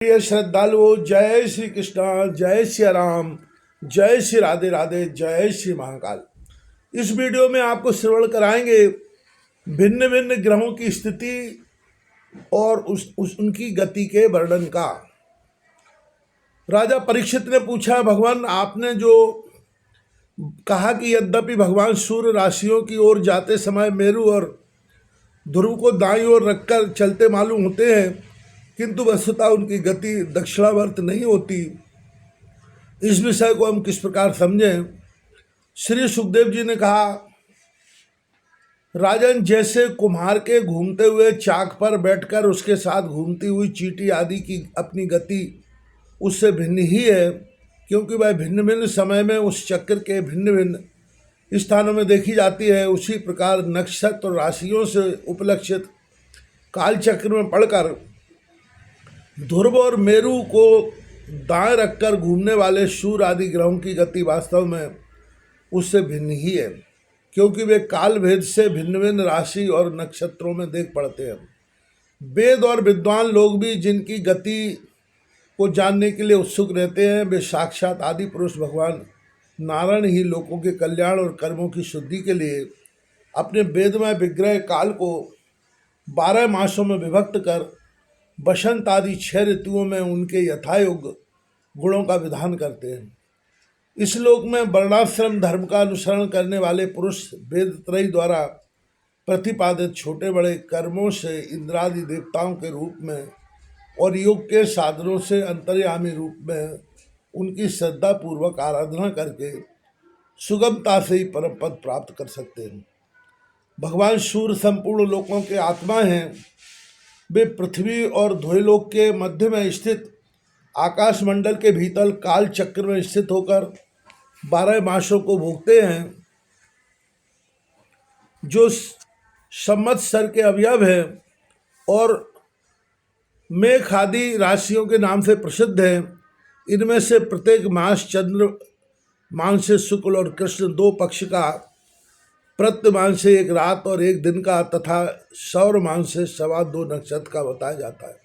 प्रिय श्रद्धालुओं, जय श्री कृष्णा, जय श्री राम, जय श्री राधे राधे, जय श्री महाकाल। इस वीडियो में आपको श्रवण कराएंगे भिन्न भिन्न ग्रहों की स्थिति और उनकी गति के वर्णन का। राजा परीक्षित ने पूछा, भगवान आपने जो कहा कि यद्यपि भगवान सूर्य राशियों की ओर जाते समय मेरु और ध्रुव को दाईं ओर रखकर चलते मालूम होते हैं, किंतु वस्तुतः उनकी गति दक्षिणावर्त नहीं होती। इस विषय को हम किस प्रकार समझें? श्री सुखदेव जी ने कहा, राजन, जैसे कुम्हार के घूमते हुए चाक पर बैठकर उसके साथ घूमती हुई चींटी आदि की अपनी गति उससे भिन्न ही है, क्योंकि वह भिन्न भिन्न समय में उस चक्र के भिन्न भिन्न स्थानों में देखी जाती है। उसी प्रकार नक्षत्र और राशियों से उपलक्षित काल चक्र में पढ़कर ध्रुव और मेरु को दाएं रखकर घूमने वाले सूर्य आदि ग्रहों की गति वास्तव में उससे भिन्न ही है, क्योंकि वे काल भेद से भिन्न भिन्न राशि और नक्षत्रों में देख पड़ते हैं। वेद और विद्वान लोग भी जिनकी गति को जानने के लिए उत्सुक रहते हैं, वे साक्षात आदि पुरुष भगवान नारायण ही लोगों के कल्याण और कर्मों की शुद्धि के लिए अपने वेदमय विग्रह काल को 12 मासों में विभक्त कर बसंत आदि 6 ऋतुओं में उनके यथायोग्य गुणों का विधान करते हैं। इस लोक में वर्णाश्रम धर्म का अनुसरण करने वाले पुरुष वेद त्रयी द्वारा प्रतिपादित छोटे बड़े कर्मों से इंद्रादि देवताओं के रूप में और योग के साधनों से अंतर्यामी रूप में उनकी श्रद्धा पूर्वक आराधना करके सुगमता से ही परम पद प्राप्त कर सकते हैं। भगवान सूर्य संपूर्ण लोकों के आत्मा हैं। वे पृथ्वी और ध्रुवलोक के मध्य में स्थित आकाश मंडल के भीतर काल चक्र में स्थित होकर 12 मासों को भोगते हैं, जो संवत्सर के अवयव हैं और मेघ आदि राशियों के नाम से प्रसिद्ध हैं। इनमें से प्रत्येक मास चंद्र मास से शुक्ल और कृष्ण 2 पक्ष का, प्रत्यमान से 1 रात और 1 दिन का तथा सौर मान से 2.25 नक्षत्र का बताया जाता है।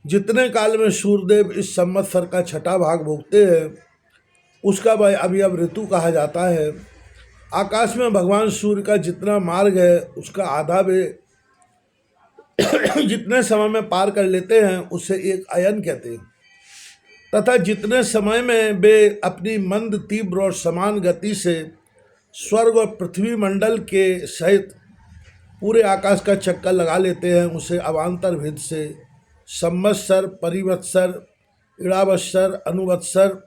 जितने काल में सूर्यदेव इस संवत्सर का 6ठा भाग भोगते हैं, उसका वह अवयव ऋतु कहा जाता है। आकाश में भगवान सूर्य का जितना मार्ग है, उसका आधा वे जितने समय में पार कर लेते हैं, उसे एक अयन कहते हैं। तथा जितने समय में वे अपनी मंद, तीव्र और समान गति से स्वर्ग और पृथ्वी मंडल के सहित पूरे आकाश का चक्कर लगा लेते हैं, उसे अवान्तर भेद से संवत्सर, परिवत्सर, इड़ावत्सर, अनुवत्सर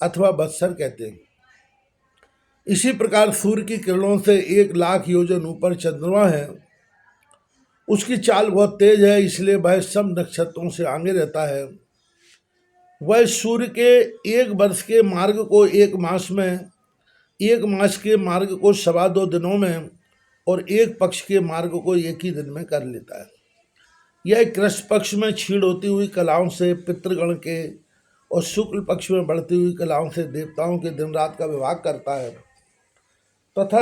अथवा वत्सर कहते हैं। इसी प्रकार सूर्य की किरणों से 1 लाख योजन ऊपर चंद्रमा है। उसकी चाल बहुत तेज है, इसलिए वह सब नक्षत्रों से आगे रहता है। वह सूर्य के 1 वर्ष के मार्ग को 1 मास में, 1 मास के मार्ग को 2.25 दिनों में और 1 पक्ष के मार्ग को 1 ही दिन में कर लेता है। यह कृष्ण पक्ष में क्षीण होती हुई कलाओं से पितृगण के और शुक्ल पक्ष में बढ़ती हुई कलाओं से देवताओं के दिन रात का विभाग करता है तथा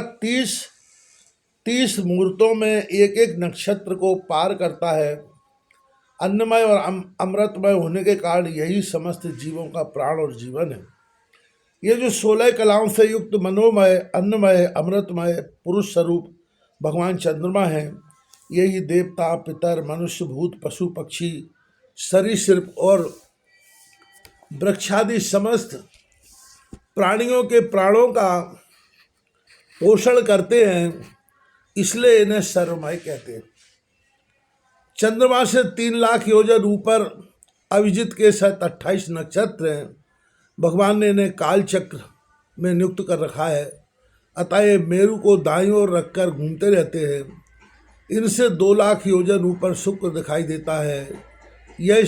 30 मुहूर्तों में एक नक्षत्र को पार करता है। अन्नमय और अमृतमय होने के कारण यही समस्त जीवों का प्राण और जीवन है। ये जो 16 कलाओं से युक्त मनोमय, अन्नमय, अमृतमय पुरुष स्वरूप भगवान चंद्रमा है, यही देवता, पितर, मनुष्य, भूत, पशु, पक्षी, सरीसृप और वृक्षादि समस्त प्राणियों के प्राणों का पोषण करते हैं, इसलिए इन्हें सर्वमय कहते हैं। चंद्रमा से 3 लाख योजन ऊपर अभिजित के साथ 28 नक्षत्र हैं। भगवान ने इन्हें काल चक्र में नियुक्त कर रखा है, अतः ये मेरु को दाईं ओर रखकर घूमते रहते हैं। इनसे 2 लाख योजन ऊपर शुक्र दिखाई देता है। यह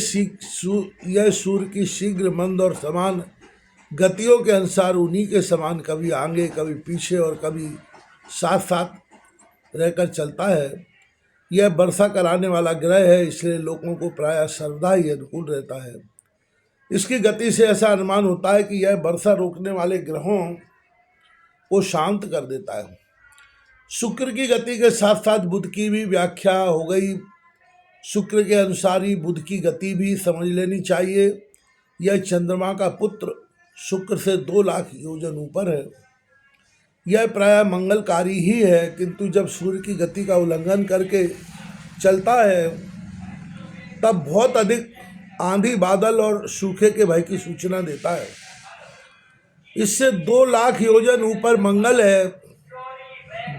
सूर्य की शीघ्र, मंद और समान गतियों के अनुसार उन्हीं के समान कभी आगे, कभी पीछे और कभी साथ साथ रहकर चलता है। यह वर्षा कराने वाला ग्रह है, इसलिए लोगों को प्रायः सर्वदा ही अनुकूल रहता है। इसकी गति से ऐसा अनुमान होता है कि यह वर्षा रोकने वाले ग्रहों को शांत कर देता है। शुक्र की गति के साथ साथ बुध की भी व्याख्या हो गई शुक्र के अनुसार ही बुध की गति भी समझ लेनी चाहिए। यह चंद्रमा का पुत्र शुक्र से 2 लाख योजन ऊपर है। यह प्रायः मंगलकारी ही है, किंतु जब सूर्य की गति का उल्लंघन करके चलता है तब बहुत अधिक आंधी बादल और सूखे के भय की सूचना देता है। इससे 2 लाख योजन ऊपर मंगल है।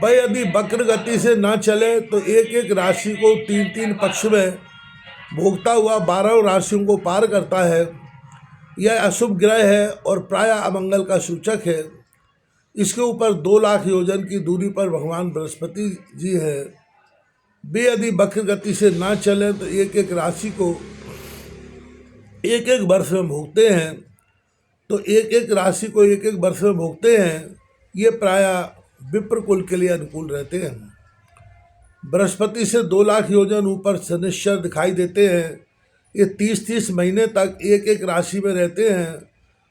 वह यदि वक्र गति से न चले तो एक एक राशि को 3 3 पक्ष में भोगता हुआ 12 राशियों को पार करता है। यह अशुभ ग्रह है और प्रायः अमंगल का सूचक है। इसके ऊपर 2 लाख योजन की दूरी पर भगवान बृहस्पति जी है। वे यदि वक्र गति से ना चले तो एक एक राशि को एक एक वर्ष में भोगते हैं। ये प्रायः विप्र कुल के लिए अनुकूल रहते हैं। बृहस्पति से 2 लाख योजन ऊपर शनिश्चर दिखाई देते हैं। ये 30-30 महीने तक एक एक राशि में रहते हैं,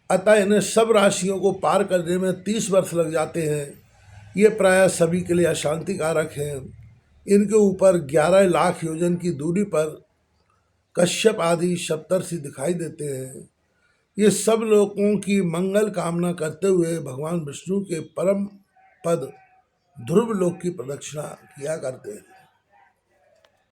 अतः इन्हें सब राशियों को पार करने में 30 वर्ष लग जाते हैं। ये प्रायः सभी के लिए अशांति कारक हैं। इनके ऊपर 11 लाख योजन की दूरी पर कश्यप आदि सप्तर्षि दिखाई देते हैं। ये सब लोगों की मंगल कामना करते हुए भगवान विष्णु के परम पद ध्रुव लोक की प्रदक्षिणा किया करते हैं।